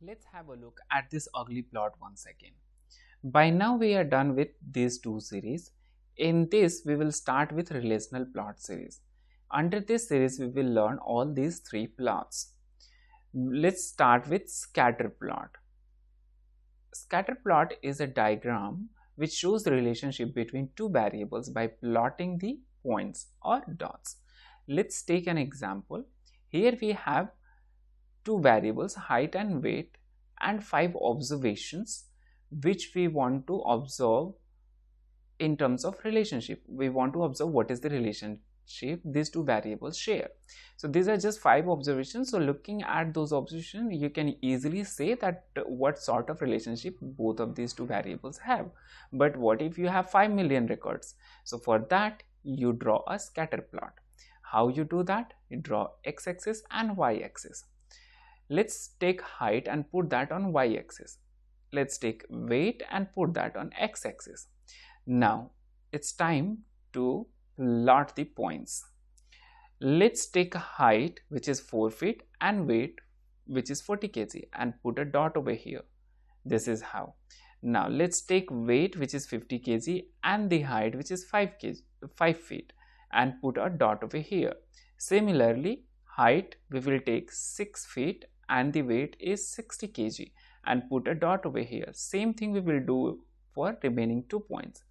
Let's have a look at this ugly plot once again. By now we are done with these two series. In this we will start with relational plot series. Under this series we will learn all these three plots. Let's start with scatter plot. Scatter plot is a diagram which shows the relationship between two variables by plotting the points or dots. Let's take an example. Here we have two variables, height and weight, and 5 observations which we want to observe in terms of relationship. We want to observe what is the relationship these two variables share. So these are just 5 observations. So looking at those observations, you can easily say that what sort of relationship both of these two variables have. But what if you have 5 million records? So for that you draw a scatter plot. How you do that? You draw x-axis and y-axis. Let's take height and put that on y-axis. Let's take weight and put that on x-axis. Now it's time to plot the points. Let's take height, which is 4 feet, and weight, which is 40 kg, and put a dot over here. This is how. Now let's take weight, which is 50 kg, and the height, which is 5 feet, and put a dot over here. Similarly, height we will take 6 feet and the weight is 60 kg and put a dot over here. Same thing we will do for remaining 2 points.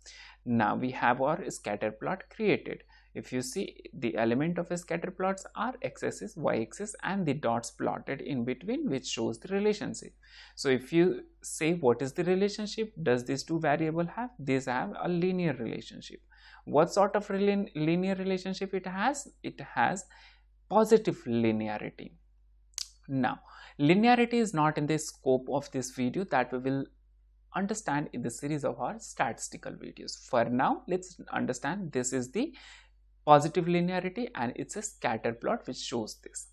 Now we have our scatter plot created. If you see, the element of a scatter plots are x-axis, y-axis, and the dots plotted in between, which shows the relationship. So if you say what is the relationship, does these two variables have? These have a linear relationship. What sort of linear relationship it has? It has positive linearity. Now, linearity is not in the scope of this video, that we will understand in the series of our statistical videos. For now, let's understand this is the positive linearity and it's a scatter plot which shows this.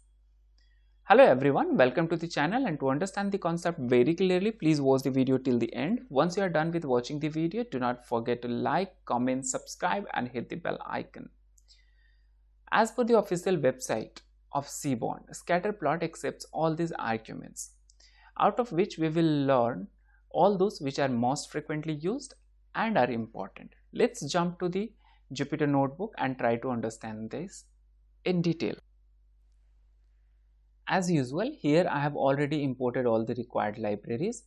Hello everyone, welcome to the channel, and to understand the concept very clearly, please watch the video till the end. Once you are done with watching the video, do not forget to like, comment, subscribe and hit the bell icon. As per the official website of Seaborn, scatter plot accepts all these arguments, out of which we will learn all those which are most frequently used and are important. Let's jump to the Jupyter Notebook and try to understand this in detail. As usual, here I have already imported all the required libraries,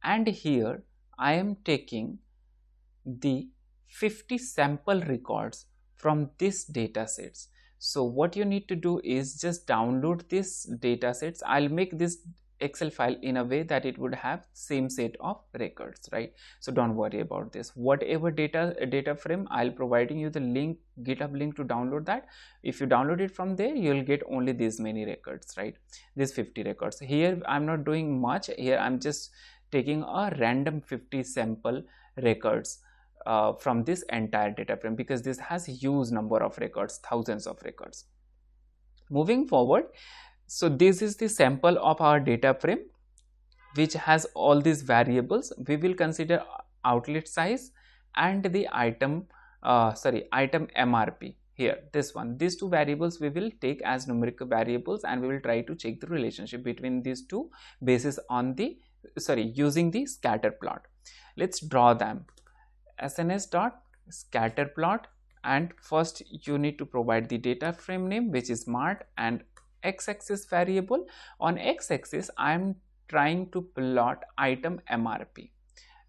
and here I am taking the 50 sample records from this data sets. So what you need to do is just download this data sets. I'll make this Excel file in a way that it would have same set of records, right? So don't worry about this. Whatever data frame, I'll providing you the link, GitHub link to download that. If you download it from there, you'll get only these many records, right? These 50 records. Here I'm not doing much. Here I'm just taking a random 50 sample records from this entire data frame, because this has huge number of records, thousands of records. Moving forward, so this is the sample of our data frame which has all these variables. We will consider outlet size and the item MRP. Here, this one, these two variables we will take as numerical variables, and we will try to check the relationship between these two basis on the using the scatter plot. Let's draw them. SNS dot scatter plot, and first you need to provide the data frame name, which is mart, and x-axis variable. On x-axis I am trying to plot item MRP,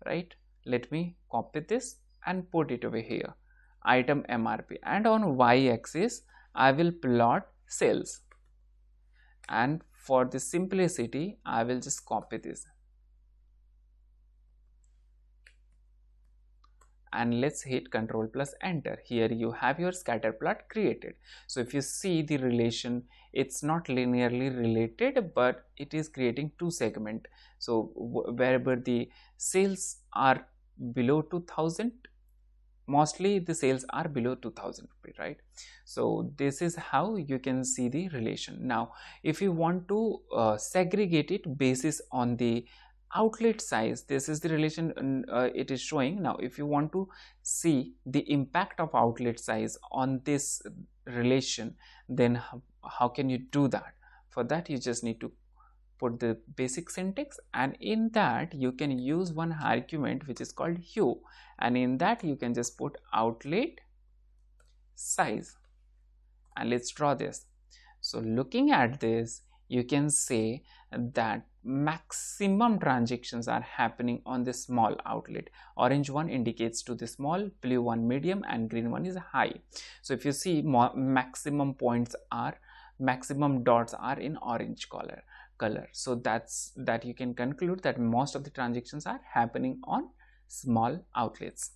right? Let me copy this and put it over here, item MRP, and on y-axis I will plot sales, and for the simplicity I will just copy this, and let's hit Ctrl plus enter. Here you have your scatter plot created. So if you see the relation, it's not linearly related, but it is creating two segments. So wherever the sales are below 2000, mostly the sales are below 2000 rupees, right? So this is how you can see the relation. Now if you want to segregate it basis on the outlet size, this is the relation it is showing. Now if you want to see the impact of outlet size on this relation, then how can you do that? For that you just need to put the basic syntax, and in that you can use one argument which is called hue, and in that you can just put outlet size, and let's draw this. So looking at this, you can say that maximum transactions are happening on the small outlet. Orange one indicates to the small, blue one medium, and green one is high. So if you see, maximum dots are in orange color. So that you can conclude that most of the transactions are happening on small outlets.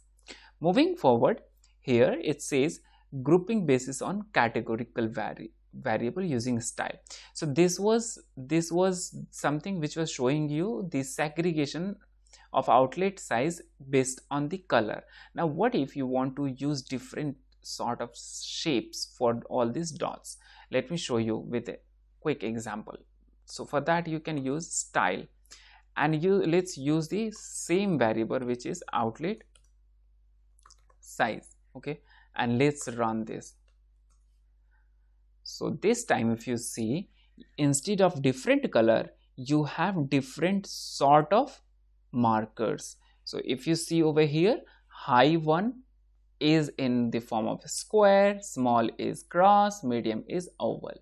Moving forward, here it says grouping basis on categorical variable using style. So this was something which was showing you the segregation of outlet size based on the color. Now what if you want to use different sort of shapes for all these dots? Let me show you with a quick example. So for that you can use style, and let's use the same variable which is outlet size. Okay, and let's run this. So this time if you see, instead of different color, you have different sort of markers. So if you see over here, high one is in the form of a square, small is cross, medium is oval.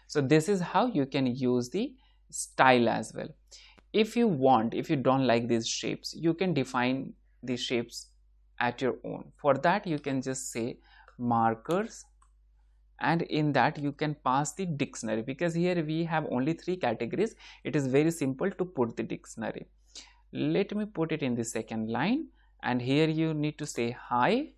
So this is how you can use the style as well. If you don't like these shapes, you can define the shapes at your own. For that you can just say markers, and in that you can pass the dictionary, because here we have only 3 categories. It is very simple to put the dictionary. Let me put it in the second line, and here you need to say high,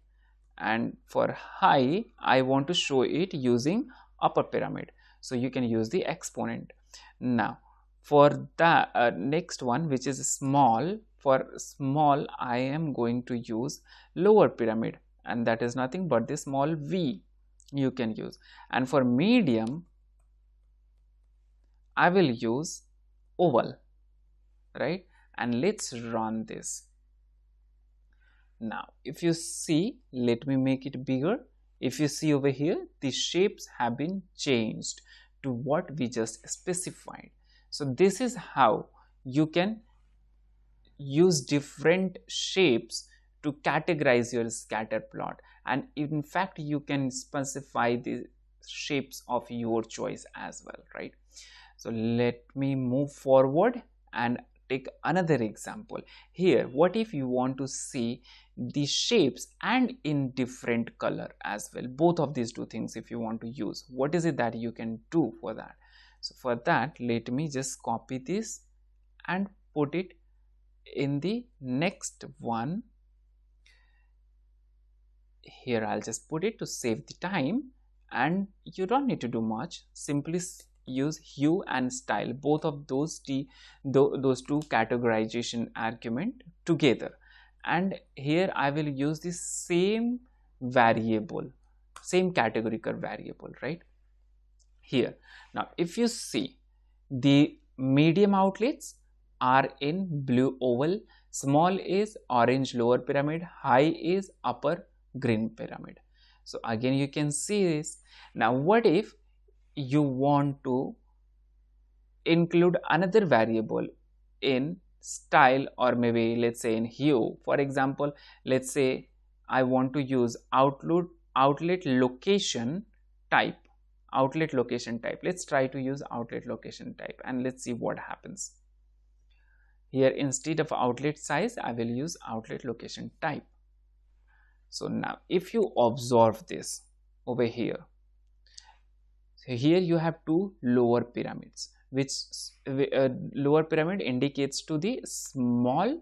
and for high I want to show it using upper pyramid, so you can use the exponent. Now for the next one, which is small, for small I am going to use lower pyramid, and that is nothing but the small v you can use. And for medium I will use oval, right? And let's run this. Now if you see, let me make it bigger. If you see over here, the shapes have been changed to what we just specified. So this is how you can use different shapes to categorize your scatter plot, and in fact you can specify the shapes of your choice as well, right? So let me move forward and take another example. Here, what if you want to see the shapes and in different color as well? Both of these two things if you want to use, what is it that you can do for that? So for that, let me just copy this and put it in the next one. Here I'll just put it to save the time, and you don't need to do much. Simply use hue and style, both of those two categorization argument together, and here I will use the same variable, same categorical variable, right? Here now if you see, the medium outlets are in blue oval, small is orange lower pyramid, high is upper green pyramid. So again you can see this. Now what if you want to include another variable in style, or maybe let's say in hue? For example, let's say I want to use outlet location type. Let's try to use outlet location type, and let's see what happens. Here instead of outlet size I will use outlet location type. So now if you observe this over here, so here you have two lower pyramids, which lower pyramid indicates to the small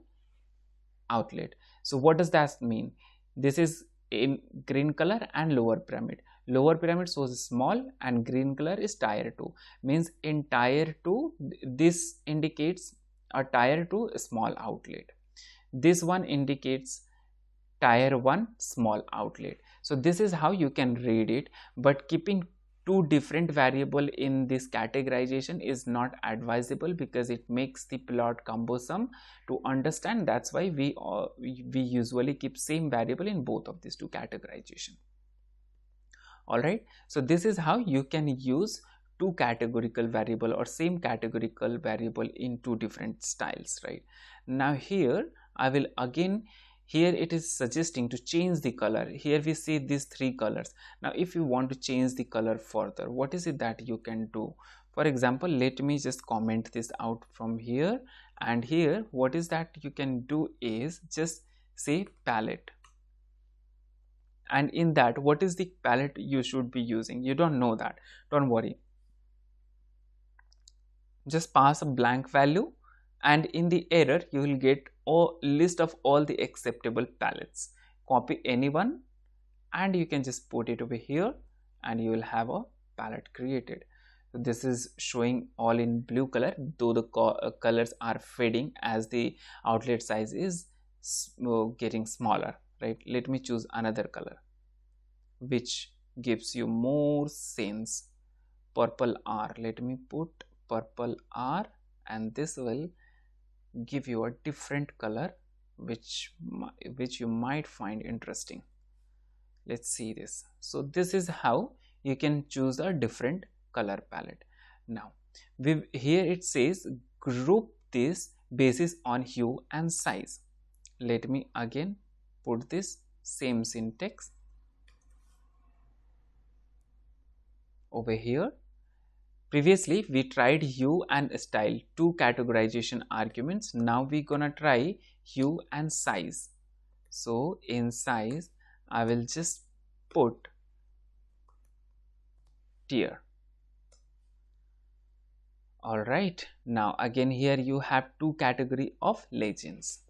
outlet. So what does that mean? This is in green color and lower pyramid. Lower pyramid shows small and green color is tier 2. Means in tier 2, this indicates a tier 2 small outlet. This one indicates tier 1 small outlet. So this is how you can read it, but keeping two different variable in this categorization is not advisable because it makes the plot cumbersome to understand. That's why we usually keep same variable in both of these two categorization. Alright, so this is how you can use two categorical variable or same categorical variable in two different styles, right? Now here I will again, here it is suggesting to change the color. Here we see these three colors. Now if you want to change the color further, what is it that you can do? For example, let me just comment this out from here, and here what is that you can do is just say palette, and in that, what is the palette you should be using? You don't know that, don't worry, just pass a blank value, and in the error you will get a list of all the acceptable palettes. Copy any one and you can just put it over here, and you will have a palette created. So this is showing all in blue color, though the colors are fading as the outlet size is getting smaller, right? Let me choose another color which gives you more sense. Purple R, let me put purple R, and this will give you a different color which you might find interesting. Let's see this. So this is how you can choose a different color palette. Now here it says group this basis on hue and size. Let me again put this same syntax over here. Previously we tried hue and style, two categorization arguments. Now we're gonna try hue and size. So in size I will just put tier. Alright, now again here you have two category of legends.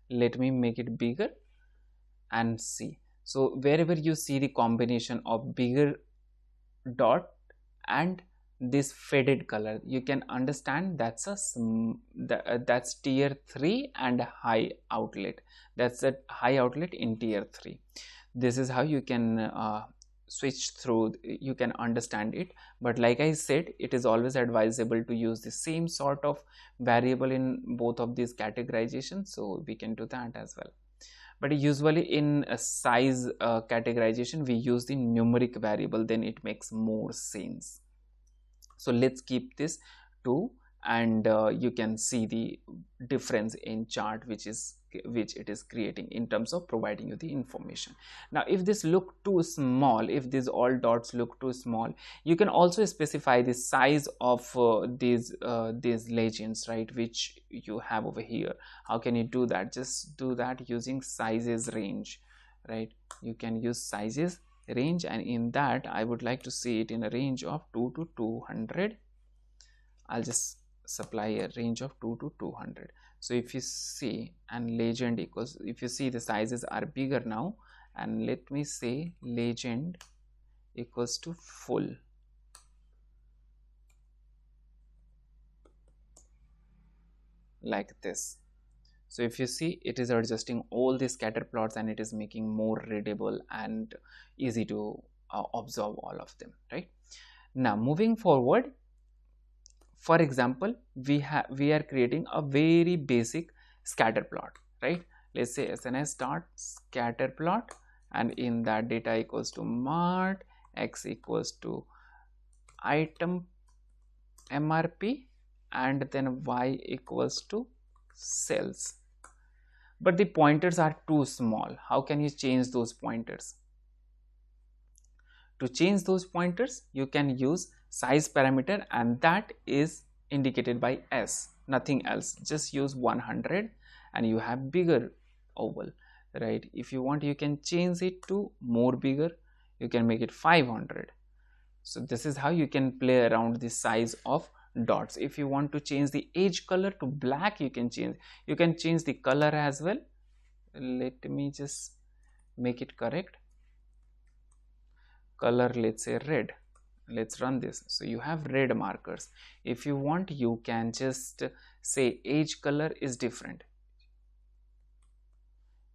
Let me make it bigger and see. So wherever you see the combination of bigger dot and this faded color, you can understand that's that's tier 3 and high outlet. That's a high outlet in tier 3. This is how you can switch through, you can understand it. But like I said, it is always advisable to use the same sort of variable in both of these categorizations, so we can do that as well. But usually in a size categorization we use the numeric variable, then it makes more sense. So let's keep this 2, and you can see the difference in chart which it is creating in terms of providing you the information. Now if this look too small, if these all dots look too small, you can also specify the size of these legends, right, which you have over here. How can you do that? Just do that using sizes range, right? You can use sizes range, and in that I would like to see it in a range of 2 to 200. I'll just supply a range of 2 to 200. So if you see, and legend equals, if you see the sizes are bigger now, and let me say legend equals to full, like this. So if you see, it is adjusting all the scatter plots and it is making more readable and easy to observe all of them, right? Now moving forward, for example, we are creating a very basic scatter plot, right? Let's say SNS dot scatter plot, and in that data equals to mart, x equals to item MRP, and then y equals to sales. But the pointers are too small. How can you change those pointers? To change those pointers, you can use size parameter, and that is indicated by S, nothing else. Just use 100 and you have bigger oval, right? If you want, you can change it to more bigger. You can make it 500. So this is how you can play around the size of dots. If you want to change the edge color to black, you can change the color as well. Let me just make it correct. Color, let's say red. Let's run this. So you have red markers. If you want, you can just say edge color is different.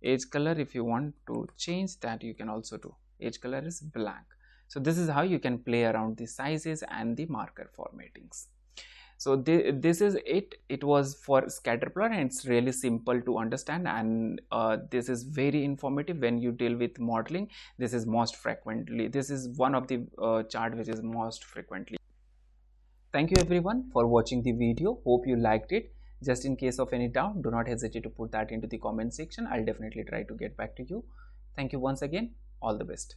Edge color, if you want to change that, you can also do. Edge color is black. So this is how you can play around the sizes and the marker formattings. So this is it. It was for scatter plot, and it's really simple to understand, and this is very informative when you deal with modeling. This is most frequently, this is one of the chart which is most frequently. Thank you everyone for watching the video. Hope you liked it. Just in case of any doubt, do not hesitate to put that into the comment section. I'll definitely try to get back to you. Thank you once again. All the best.